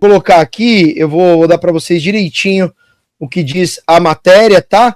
colocar aqui, eu vou dar para vocês direitinho o que diz a matéria, tá?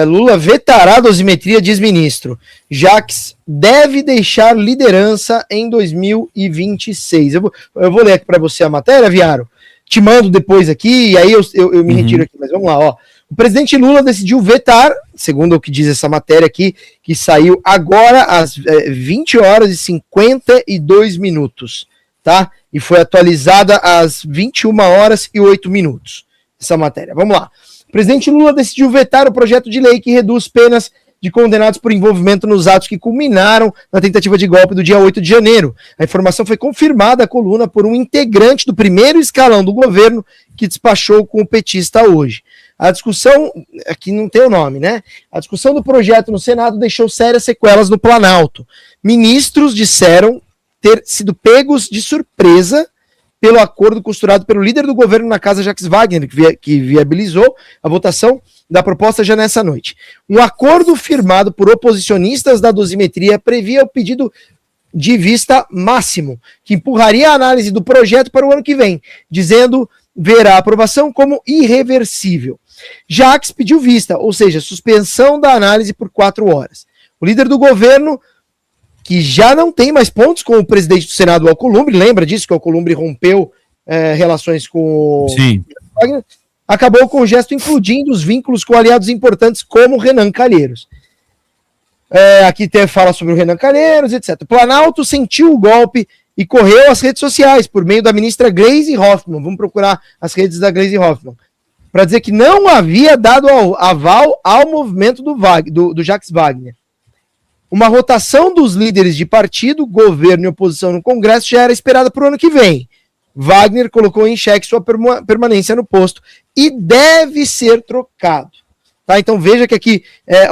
Lula vetará dosimetria, diz ministro. Jacques deve deixar liderança em 2026. Eu vou ler aqui para você a matéria, Viaro. Te mando depois aqui, e aí eu me retiro aqui, mas vamos lá, ó. O presidente Lula decidiu vetar, segundo o que diz essa matéria aqui, que saiu agora às 20 horas e 52 minutos, tá? E foi atualizada às 21 horas e 8 minutos, essa matéria. Vamos lá. O presidente Lula decidiu vetar o projeto de lei que reduz penas de condenados por envolvimento nos atos que culminaram na tentativa de golpe do dia 8 de janeiro. A informação foi confirmada à coluna por um integrante do primeiro escalão do governo que despachou com o petista hoje. A discussão, aqui não tem o nome, né? A discussão do projeto no Senado deixou sérias sequelas no Planalto. Ministros disseram ter sido pegos de surpresa pelo acordo costurado pelo líder do governo na casa, Jacques Wagner, que viabilizou a votação da proposta já nessa noite. Um acordo firmado por oposicionistas da dosimetria previa o pedido de vista máximo, que empurraria a análise do projeto para o ano que vem, dizendo ver a aprovação como irreversível. Jacques pediu vista, ou seja, suspensão da análise por 4 horas. O líder do governo, que já não tem mais pontos com o presidente do Senado, Alcolumbre, lembra disso, que o Alcolumbre rompeu relações com Sim. o Wagner, acabou com o gesto incluindo os vínculos com aliados importantes como Renan Calheiros. Aqui fala sobre o Renan Calheiros, etc. O Planalto sentiu o golpe e correu às redes sociais por meio da ministra Gleisi Hoffmann. Vamos procurar as redes da Gleisi Hoffmann, para dizer que não havia dado aval ao movimento do Jacques Wagner. Uma rotação dos líderes de partido, governo e oposição no Congresso já era esperada para o ano que vem. Wagner colocou em xeque sua permanência no posto e deve ser trocado. Tá? Então veja que aqui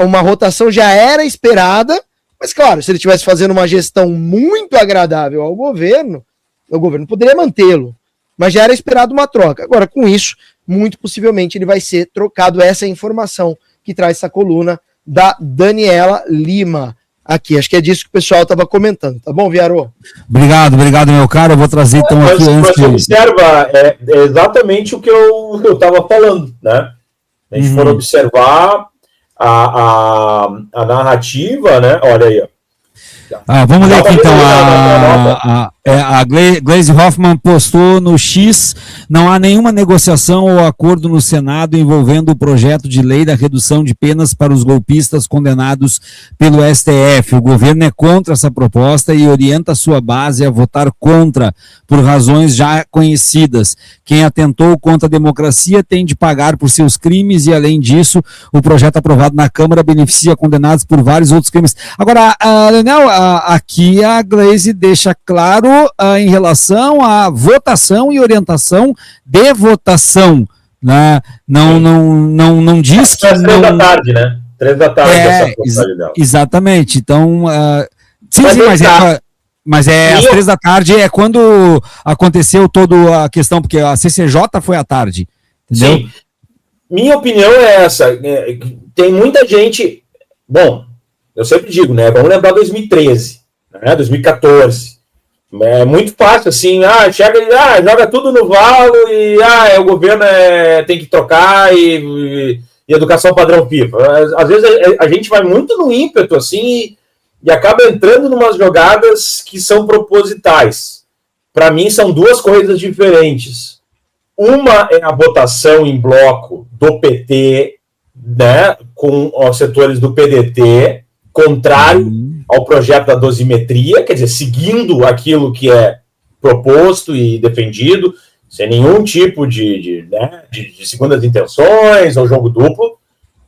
uma rotação já era esperada, mas claro, se ele estivesse fazendo uma gestão muito agradável ao governo, o governo poderia mantê-lo, mas já era esperado uma troca. Agora, com isso, muito possivelmente ele vai ser trocado. Essa é a informação que traz essa coluna da Daniela Lima. Aqui, acho que é disso que o pessoal estava comentando, tá bom, Viaro? Obrigado, meu caro. Eu vou trazer então aqui antes. Você observa, é exatamente o que eu estava falando, né? A gente for observar a narrativa, né? Olha aí, ó. Vamos ler aqui então. A Gleisi Hoffmann postou no X: não há nenhuma negociação ou acordo no Senado envolvendo o projeto de lei da redução de penas para os golpistas condenados pelo STF. O governo é contra essa proposta e orienta a sua base a votar contra, por razões já conhecidas. Quem atentou contra a democracia tem de pagar por seus crimes e, além disso, o projeto aprovado na Câmara beneficia condenados por vários outros crimes. Agora, Leonel, aqui a Gleisi deixa claro em relação à votação e orientação de votação, né? Não diz que... Às 3 da tarde, né? 3 da tarde essa postagem dela. Exatamente, então... Mas às 3 da tarde é quando aconteceu toda a questão, porque a CCJ foi à tarde, entendeu? Sim. Minha opinião é essa, tem muita gente... Bom, eu sempre digo, né? Vamos lembrar 2013, né? 2014. É muito fácil, assim, chega e joga tudo no valo e o governo tem que trocar e educação padrão FIFA. Às vezes a gente vai muito no ímpeto, assim, e acaba entrando em umas jogadas que são propositais. Para mim, são duas coisas diferentes. Uma é a votação em bloco do PT, né, com os setores do PDT, contrário ao projeto da dosimetria, quer dizer, seguindo aquilo que é proposto e defendido, sem nenhum tipo de segundas intenções ou jogo duplo.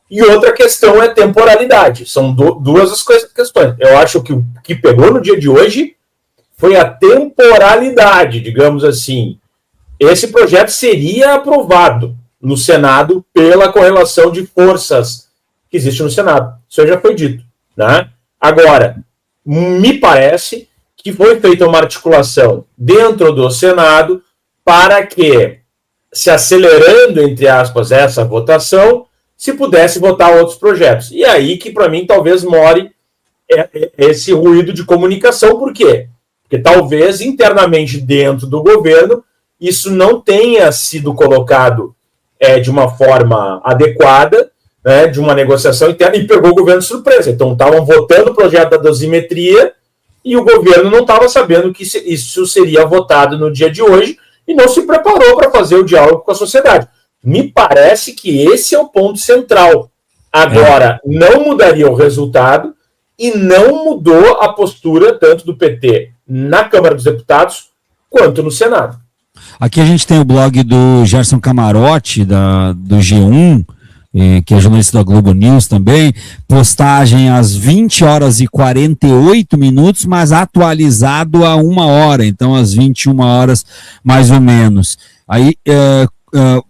E outra questão é temporalidade. São duas as questões. Eu acho que o que pegou no dia de hoje foi a temporalidade, digamos assim. Esse projeto seria aprovado no Senado pela correlação de forças que existe no Senado. Isso já foi dito, né? Agora, me parece que foi feita uma articulação dentro do Senado para que, se acelerando, entre aspas, essa votação, se pudesse votar outros projetos. E aí que, para mim, talvez more esse ruído de comunicação. Por quê? Porque talvez internamente dentro do governo isso não tenha sido colocado de uma forma adequada, né, de uma negociação interna, e pegou o governo de surpresa. Então estavam votando o projeto da dosimetria e o governo não estava sabendo que isso seria votado no dia de hoje e não se preparou para fazer o diálogo com a sociedade. Me parece que esse é o ponto central. Agora, não mudaria o resultado e não mudou a postura tanto do PT na Câmara dos Deputados quanto no Senado. Aqui a gente tem o blog do Gerson Camarote, do G1, que é jornalista da Globo News também, postagem às 20 horas e 48 minutos, mas atualizado a 1 hora, então às 21 horas mais ou menos. Aí,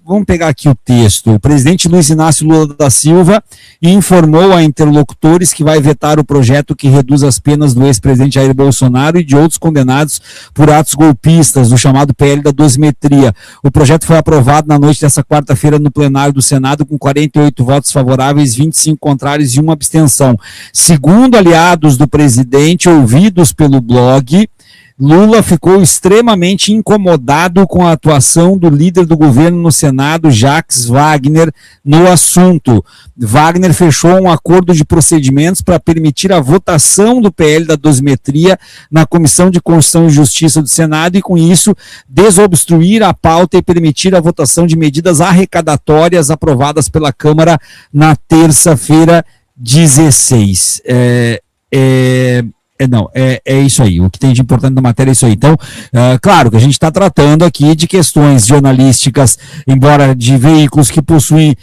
vamos pegar aqui o texto. O presidente Luiz Inácio Lula da Silva informou a interlocutores que vai vetar o projeto que reduz as penas do ex-presidente Jair Bolsonaro e de outros condenados por atos golpistas, do chamado PL da dosimetria. O projeto foi aprovado na noite dessa quarta-feira no plenário do Senado com 48 votos favoráveis, 25 contrários e 1 abstenção. Segundo aliados do presidente, ouvidos pelo blog, Lula ficou extremamente incomodado com a atuação do líder do governo no Senado, Jacques Wagner, no assunto. Wagner fechou um acordo de procedimentos para permitir a votação do PL da dosimetria na Comissão de Constituição e Justiça do Senado e, com isso, desobstruir a pauta e permitir a votação de medidas arrecadatórias aprovadas pela Câmara na terça-feira 16. É isso aí, o que tem de importante na matéria é isso aí. Então, claro que a gente está tratando aqui de questões jornalísticas, embora de veículos que possuem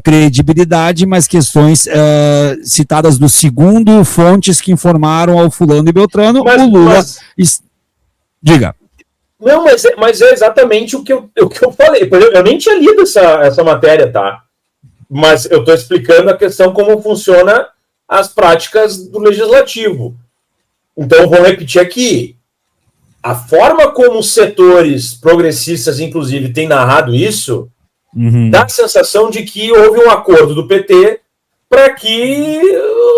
credibilidade, mas questões citadas do segundo, fontes que informaram ao fulano e Beltrano, o Lula... Diga. Não, mas é exatamente o que eu falei. Eu nem tinha lido essa matéria, tá? Mas eu estou explicando a questão como funciona as práticas do Legislativo. Então, vou repetir aqui. A forma como os setores progressistas, inclusive, têm narrado isso, dá a sensação de que houve um acordo do PT para que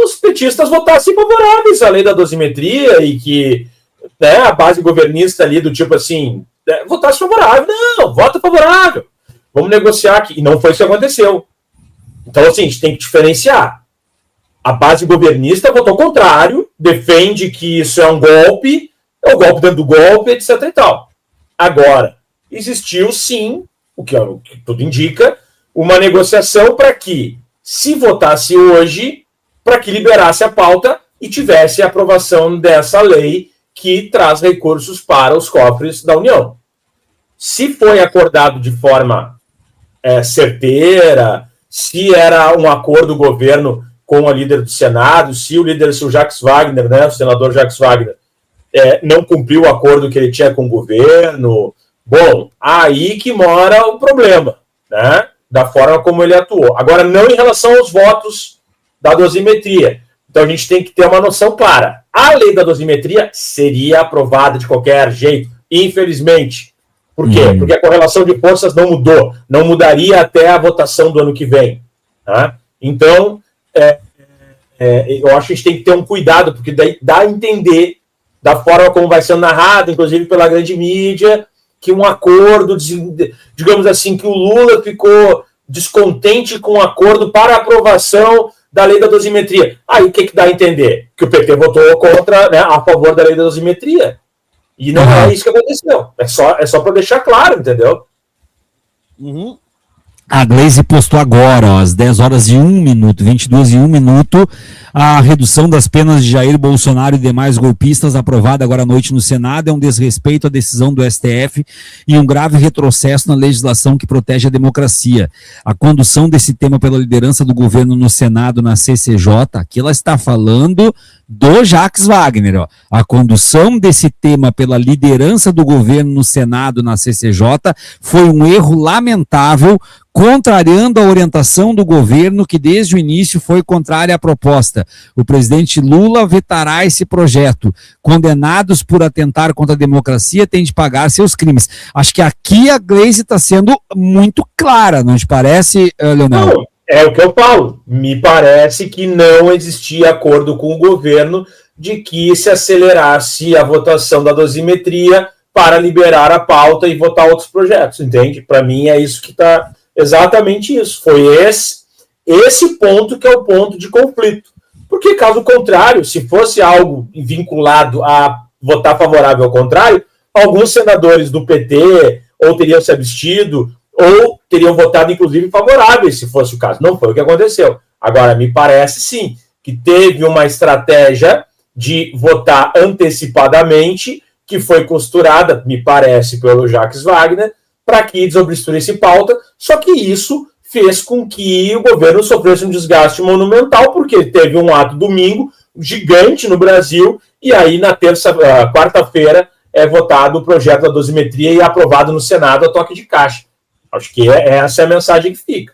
os petistas votassem favoráveis à lei da dosimetria e que a base governista ali do tipo assim, votasse favorável. Não, vota favorável. Vamos negociar aqui. E não foi isso que aconteceu. Então, assim, a gente tem que diferenciar. A base governista votou contrário, defende que isso é um golpe, é o golpe dentro do golpe, etc. e tal. Agora, existiu sim, o que tudo indica, uma negociação para que, se votasse hoje, para que liberasse a pauta e tivesse a aprovação dessa lei que traz recursos para os cofres da União. Se foi acordado de forma certeira, se era um acordo do governo com a líder do Senado, se o Jacques Wagner, o senador Jacques Wagner, não cumpriu o acordo que ele tinha com o governo, bom, aí que mora o problema, né, da forma como ele atuou. Agora, não em relação aos votos da dosimetria. Então, a gente tem que ter uma noção clara. A lei da dosimetria seria aprovada de qualquer jeito, infelizmente. Por quê? Porque a correlação de forças não mudou, não mudaria até a votação do ano que vem. Tá? Então, eu acho que a gente tem que ter um cuidado, porque daí dá a entender, da forma como vai sendo narrado, inclusive pela grande mídia, que um acordo, digamos assim, que o Lula ficou descontente com o acordo para a aprovação da lei da dosimetria. Aí o que dá a entender? Que o PT votou contra, a favor da lei da dosimetria. E não é isso que aconteceu. É só para deixar claro, entendeu? A Glaze postou agora, às 10 horas e 1 minuto, 22 e 1 minuto, a redução das penas de Jair Bolsonaro e demais golpistas aprovada agora à noite no Senado é um desrespeito à decisão do STF e um grave retrocesso na legislação que protege a democracia. A condução desse tema pela liderança do governo no Senado, na CCJ, aqui ela está falando do Jacques Wagner. Ó. A condução desse tema pela liderança do governo no Senado, na CCJ, foi um erro lamentável, contrariando a orientação do governo que desde o início foi contrária à proposta. O presidente Lula vetará esse projeto. Condenados por atentar contra a democracia têm de pagar seus crimes. Acho que aqui a Glaze está sendo muito clara, não te parece, Leonel? Não, é o que eu falo. Me parece que não existia acordo com o governo de que se acelerasse a votação da dosimetria para liberar a pauta e votar outros projetos, entende? Para mim é isso que está, exatamente isso. Foi esse ponto que é o ponto de conflito. Porque, caso contrário, se fosse algo vinculado a votar favorável ao contrário, alguns senadores do PT ou teriam se abstido ou teriam votado, inclusive, favoráveis, se fosse o caso. Não foi o que aconteceu. Agora, me parece, sim, que teve uma estratégia de votar antecipadamente, que foi costurada, me parece, pelo Jacques Wagner, para que desobstruísse pauta, só que isso fez com que o governo sofresse um desgaste monumental, porque teve um ato domingo gigante no Brasil, e aí na quarta-feira é votado o projeto da dosimetria e aprovado no Senado a toque de caixa. Acho que essa é a mensagem que fica.